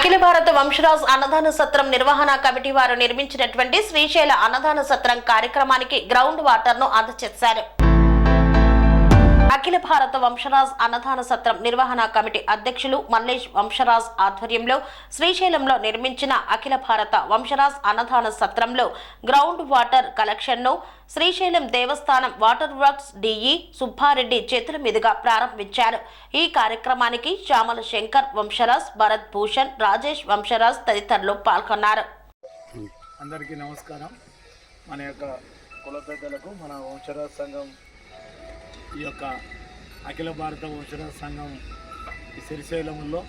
అఖిల భారత వంశరాజ్ అన్నదాన సత్రం నిర్వహణ కమిటీ వారు నిర్మించినటువంటి శ్రీశైల అన్నదాన సత్రం కార్యక్రమానికి గ్రౌండ్ వాటర్ ను అందజేశారు. అఖిల భారత వంశరాజ్ అన్నదాన సత్రం నిర్వహణ కమిటీ అధ్యక్షులు మల్లేష్ వంశరాజ్ ఆధ్వర్యంలో శ్రీశైలంలో నిర్మించిన అఖిల భారత వంశరాజ్ అన్నదాన సత్రంలో గ్రౌండ్ వాటర్ కలెక్షన్ ను శ్రీశైలం దేవస్థానం వాటర్ వర్క్స్ డిఈ సుబ్బారెడ్డి చేతుల మీదుగా ప్రారంభించారు. ఈ కార్యక్రమానికి శ్యామల శంకర్ వంశరాజ్, భరత్ భూషణ్, రాజేష్ వంశరాజ్ తదితరులు పాల్గొన్నారు. అందరికీ నమస్కారం. మన యొక్క కుల పెద్దలకు మన వంశరాజ్ సంఘం ఈ యొక్క అఖిల భారత వంశరాజ్ సంఘం ఈ శ్రీశైలంలో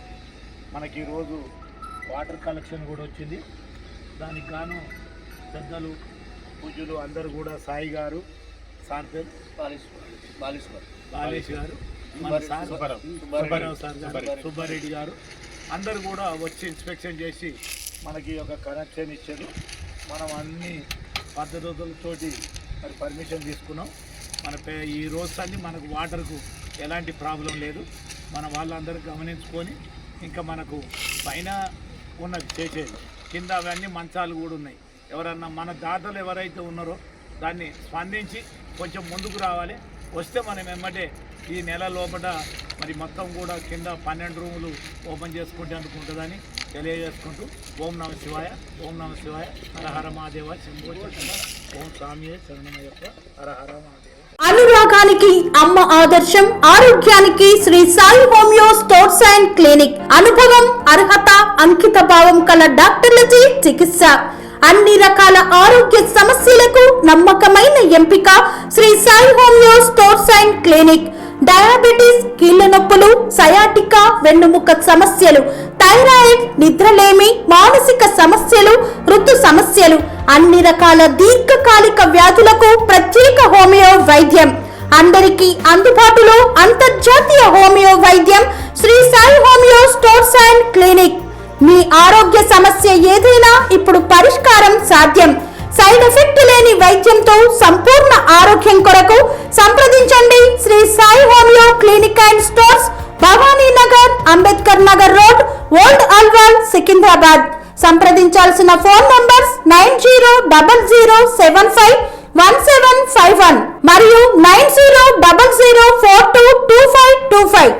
మనకి ఈరోజు వాటర్ కలెక్షన్ కూడా వచ్చింది. దానికి గాను పెద్దలు పూజలు అందరూ కూడా సాయి గారు, సార్పేల్ బాలేష్ గారు, మన సుబ్బారావు సార్ గారు, సుబ్బారెడ్డి గారు అందరూ కూడా వచ్చి ఇన్స్పెక్షన్ చేసి మనకి ఒక కనెక్షన్ ఇచ్చారు. మనం అన్ని పద్ధతులతోటి మరి పర్మిషన్ తీసుకున్నాం. మన ఈ రోజు అన్ని మనకు వాటర్కు ఎలాంటి ప్రాబ్లం లేదు. మన వాళ్ళందరూ గమనించుకొని ఇంకా మనకు పైన ఉన్నది చేసేది, కింద అవన్నీ మంచాలు కూడా ఉన్నాయి. ఎవరన్నా మన దాతలు ఎవరైతే ఉన్నారో దాన్ని స్పందించి కొంచెం ముందుకు రావాలి. వస్తే మనం వెంబడే ఈ నెల లోపల మరి మొత్తం కూడా కింద 12 రూములు ఓపెన్ చేసుకుంటే అనుకుంటుందని తెలియజేసుకుంటూ ఓం నమ శివాయ, ఓం నమ శివాయ, హరహర మహాదేవ, శంభో చంద్ర, ఓం స్వామి శరణమయ్యప్ప, హరహర మహాదేవ. అనురాగానికి అమ్మ ఆదర్శం, ఆరోగ్యానికి Shri Sai homeo stores and clinic. అనుభవం, అర్హత, అంకిత భావం కల డాక్టర్లచే చికిత్స. అన్ని రకాల ఆరోగ్య సమస్యలకు నమ్మకమైన ఎంపిక Shri Sai homeo stores and clinic. Diabetes, కీళ్ల నొప్పులు, సయాటికా, వెన్నుముక సమస్యలు, థైరాయిడ్, నిద్రలేమి, మానసిక సమస్యలు, ఋతు సమస్యలు, అన్ని రకాల దీర్ఘకాలిక వ్యాధులకు ప్రత్యేక హోమియో వైద్యం. అందరికీ అందుబాటులో అంతర్జాతీయ హోమియో వైద్యం Shri Sai homeo stores and clinic. మీ ఆరోగ్య సమస్య ఏదైనా ఇప్పుడు పరిష్కారం సాధ్యం. సైడ్ ఎఫెక్ట్ లేని వైద్యంతో సంపూర్ణ ఆరోగ్యం కొరకు సంప్రదించండి Shri Sai homeo clinic and stores, Bhavani Nagar, Ambedkar Nagar road, old Alwal, Secunderabad. సంప్రదించాల్సిన ఫోన్ నంబర్స్ 9000751751 మరియు 9000422525.